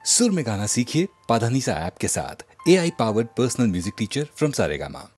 सुर में गाना सीखिए पाधानीसा ऐप के साथ। AI powered personal music teacher from Saregama.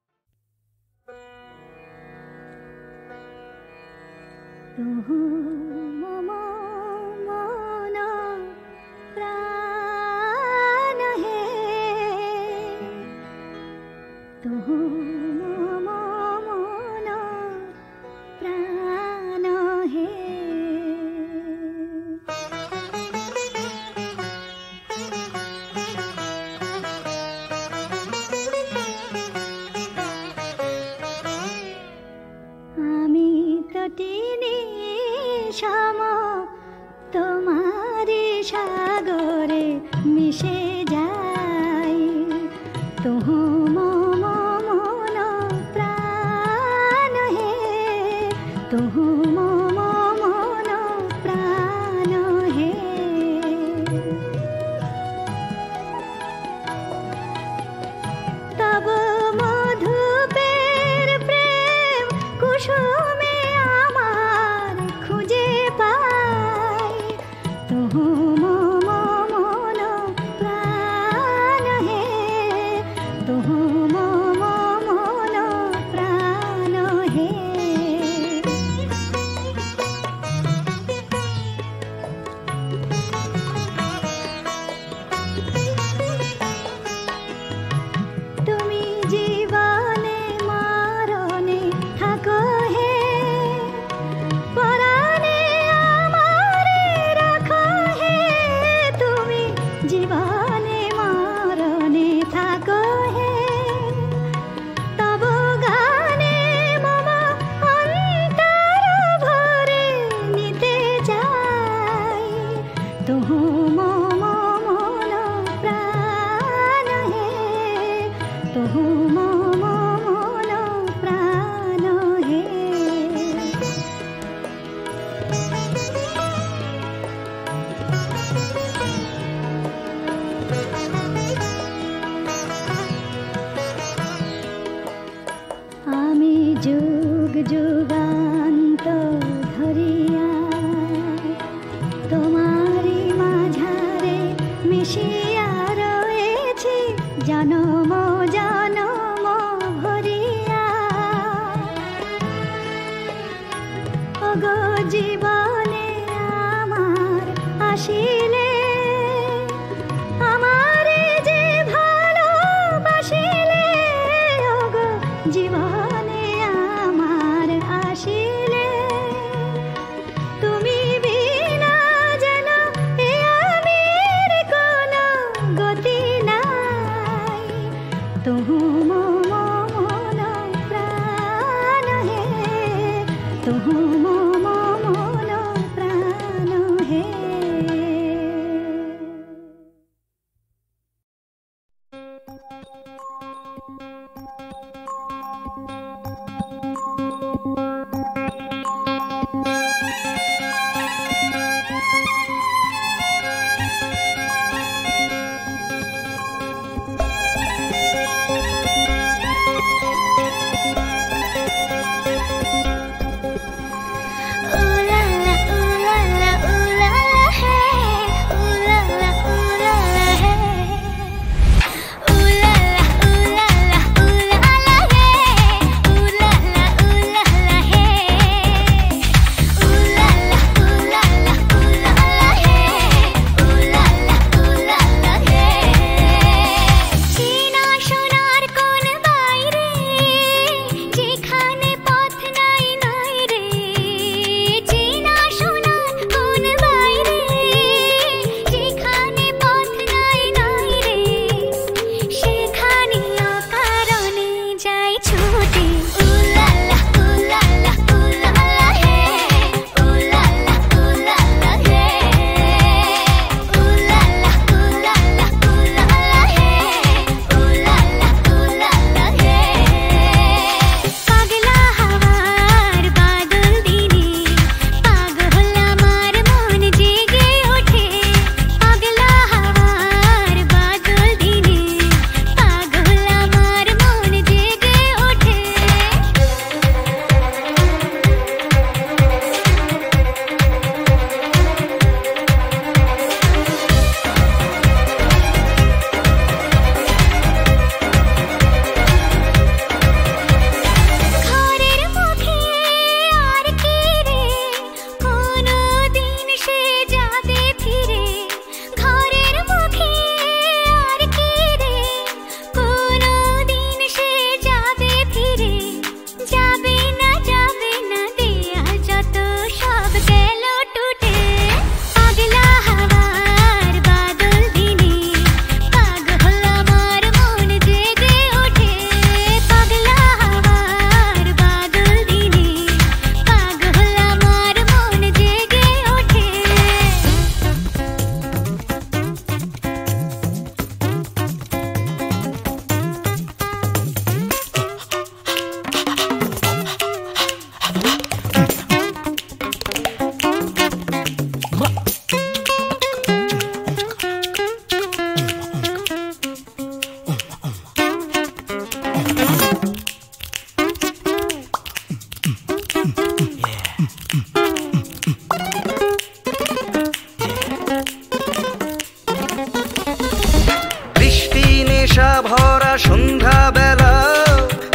ভরা সন্ধ্যা বেলা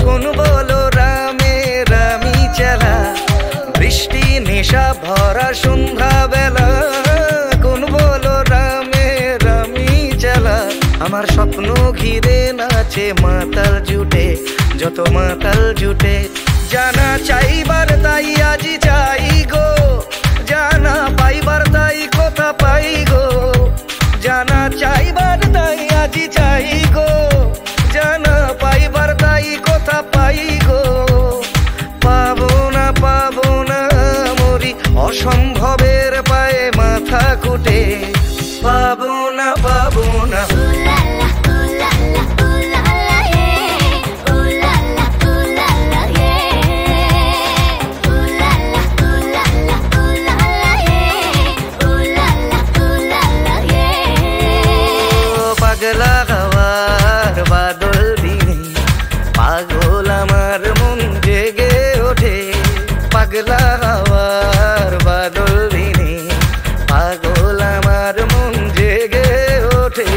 কোন বলো রামে রামি চেলা বৃষ্টি নেশা ভরা সন্ধ্যা বেলা কোন বলো রামে রামি চেলা আমার স্বপ্ন ঘিরে নাচে মাতাল জুটে যত মাতাল জুটে জানা চাইবার তাই আজি চাই গো জানা পাইবার তাই কথা পাই গো জানা চাইবার তাই আজি চাই গো জানা পাইবার তাই কথা পাই গো পাবো না মরি অসম্ভবের পায়ে মাথা কুটে পাবো না পাগলা হাওয়ার বাদল দিনে পাগল আমার মন জেগে ওঠে পাগলা হাওয়ার বাদল দিনে পাগল আমার মন জেগে ওঠে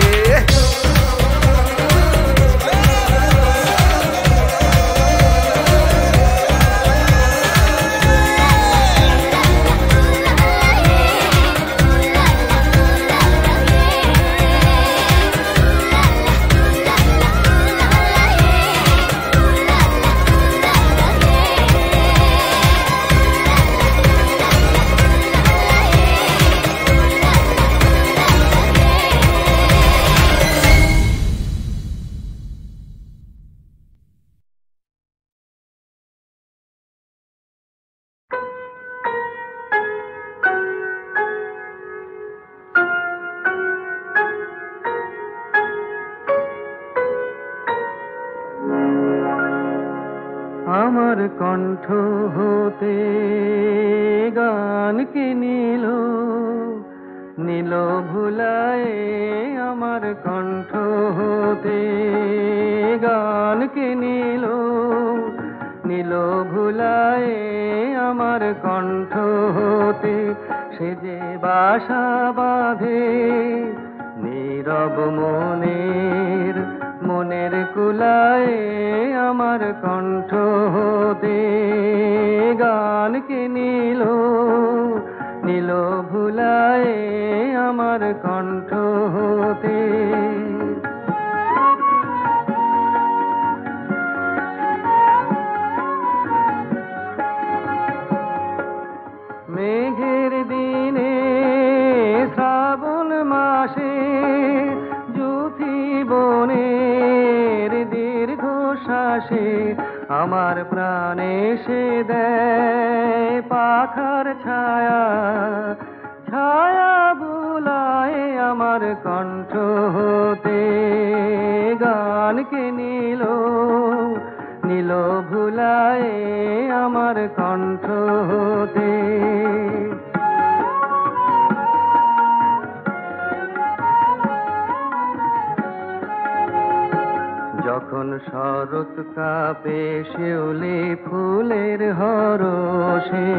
আমার কণ্ঠ হতে গানকে নিল নীল ভুলায় আমার কণ্ঠ হতে গানকে নিল নীল ভুলায় আমার কণ্ঠ হতে সে যে বাসা বাঁধে নীরব মনের কুলায় আমার কণ্ঠ হতে গানকে নিল ভুলায় আমার কণ্ঠ হতে মেঘের দিনে শ্রাবণ মাসে যুথি বনের দীর্ঘ শ্বাসে আমার প্রাণে সে দেয় পাখার ছায়া ছায়া বুলায় আমার কণ্ঠ হতে গানকে নিল ভুলায় আমার কণ্ঠ হতে যখন শরৎ কাপে শিউলি ফুলের হরষে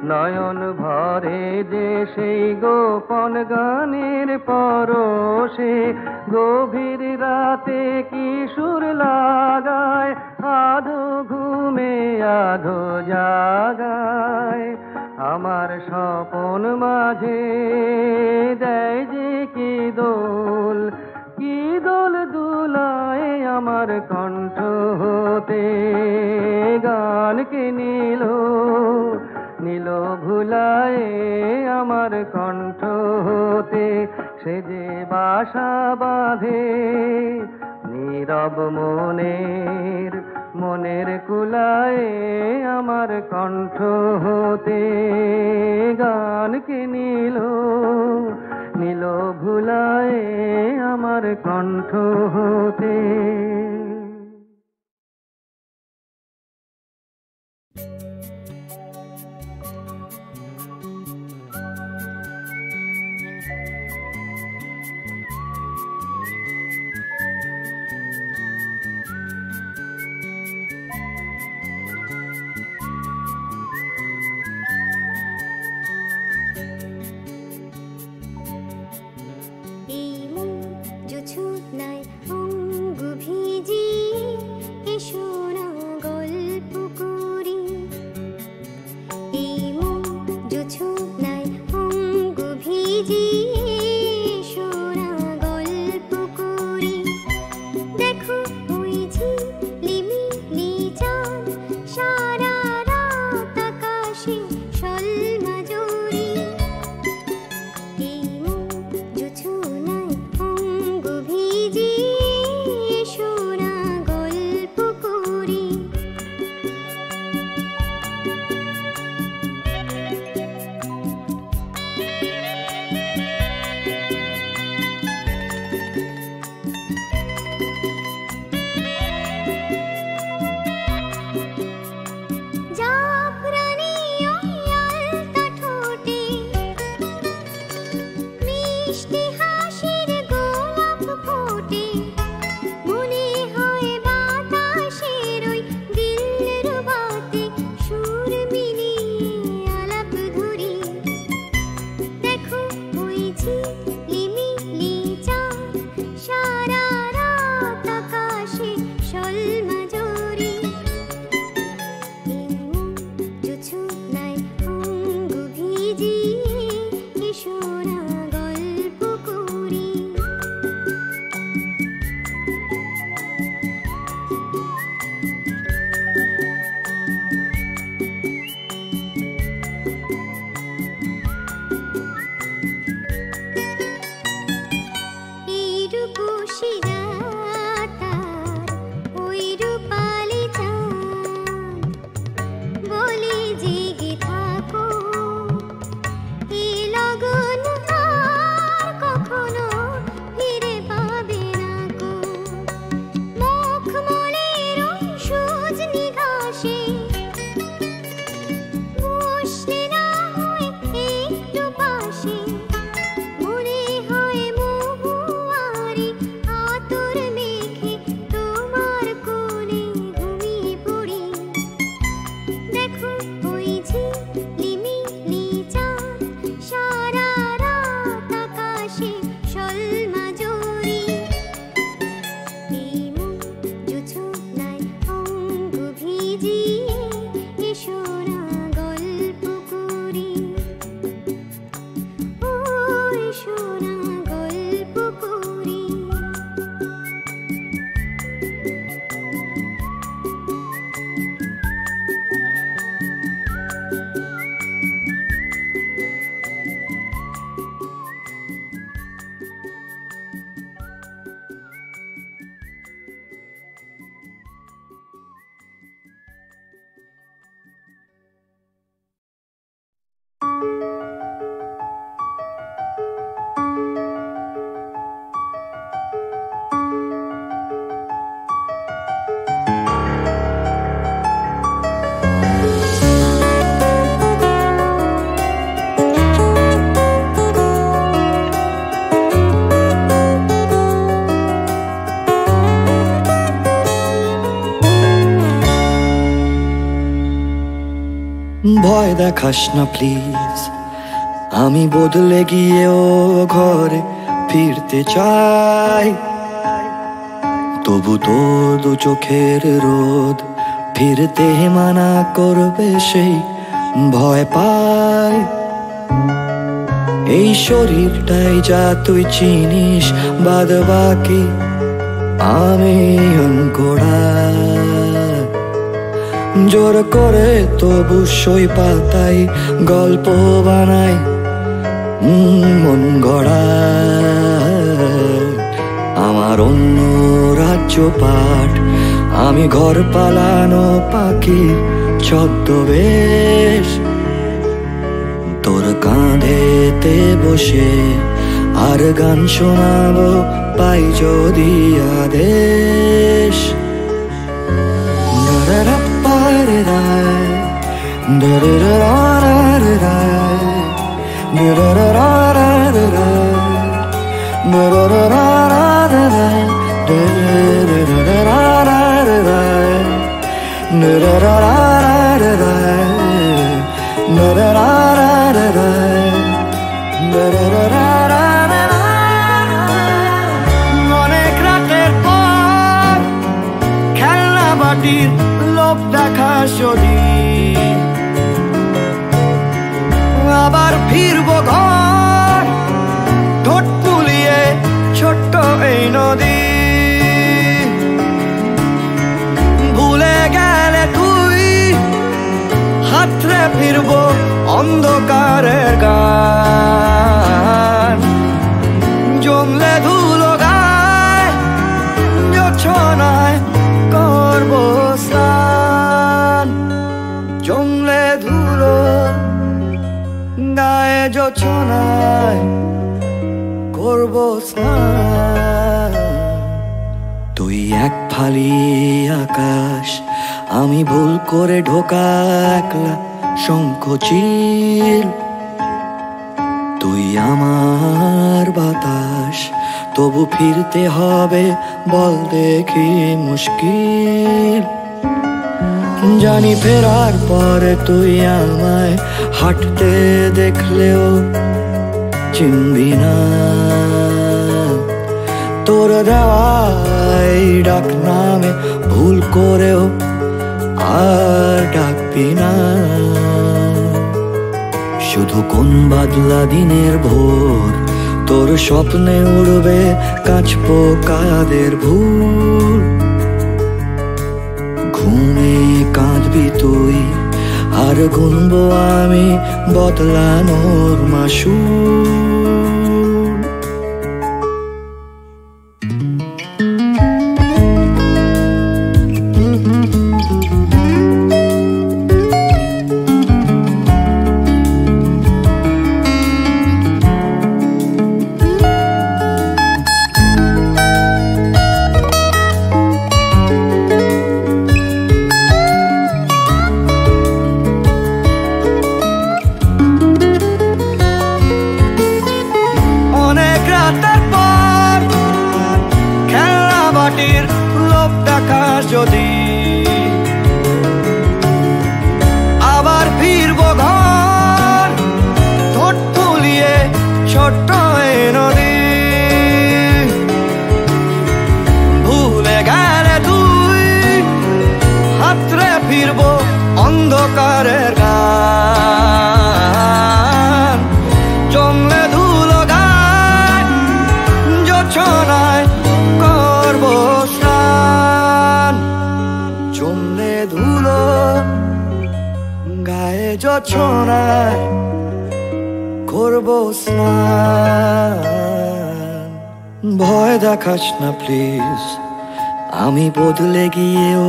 নয়ন ভরে যে সেই গোপন গানের পরশে গভীর রাতে কি সুর লাগায় আধো ঘুমে আধো জাগায় আমার স্বপন মাঝে দেয় যে কি দোল দুলায় আমার কণ্ঠ হতে গানকে নিল ভুলায় আমার কণ্ঠ হতে সে যে বাসা বাঁধে নীরব মনের কুলায় আমার কণ্ঠ হতে গানকে নিল ভুলায় আমার কণ্ঠ হতে এই মন জোছনায় ভয় দেখাস না প্লিজ, আমি বদলে গিয়েও ঘরে ফিরতে চাই। তবু তোর দু চোখের রোদ ফিরতে মানা করবে সেই ভয় পাই। এই শরীরটাই যা তুই চিনিস, বাদ বাকি আমি অঙ্কোড়া। জোর করে তবু সই পাতাই গল্প বানাই মন গড়া। আমার অন্য রাজ্য পাঠ, আমি ঘর পালানো পাখি ছদ্মবেশ। তোর কাঁধেতে বসে আর গান শোনাবো পাই যদি আদেশ। অনেক রাতের পর খেলনা বাটির লোভ দেখা যদি আবার ফিরবো ঘর, ঠোঁট ফুলিয়ে ছোট্ট এই নদী। ভুলে গেলে তুই হাতরে ফিরবো অন্ধকারের গান। জমলে ধুলো গায় জোছনায় করবো স্নান। জমলে ধুলো গায়ে জোছনায় করবো স্নান। তুই এক ফালি আকাশ, আমি ভুল করে ঢোকা একলা শঙ্খচিল। তুই আমার বাতাস, তবু ফিরতে হবে বল দেখি মুশকিল। জানি ফেরার পরে তুই আমায় হাঁটতে দেখলেও চিনবি না। তোর দেওয়াই ডাক নামে ভুল করেও আর ডাকবি না। শুধু কোন বাদলা দিনের ভোর তোর স্বপ্নে উড়বে কাঁচ পোকাদের ভুল। ঘুমে কাঁদবি তুই আর গুনবো আমি বদলানোর মাসুল। লোভ দেখা যদি আবার ফিরবো ঘর, ঠোঁট ফুলিয়ে ছোট্ট নদী। ভুলে গেলে তুই হাতরে ফিরবো অন্ধকারের গান। জমলে ধুলো গান জোছনায় করবো স্নান। জমলে ধুলো গায়ে জোছনায় করবো স্নান। ভয় দেখাস না প্লিজ, আমি বদলে গিয়েও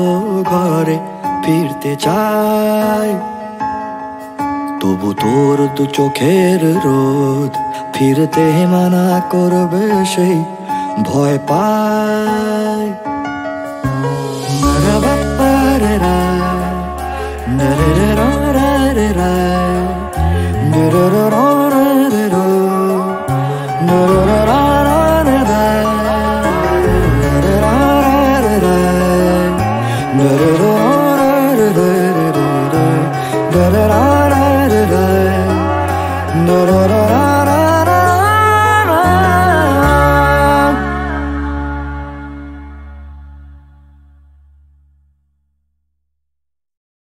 ঘরে ফিরতে চাই। তবু তোর দু চোখের রোদ ফিরতে মানা করবে সেই ভয় পাই। রা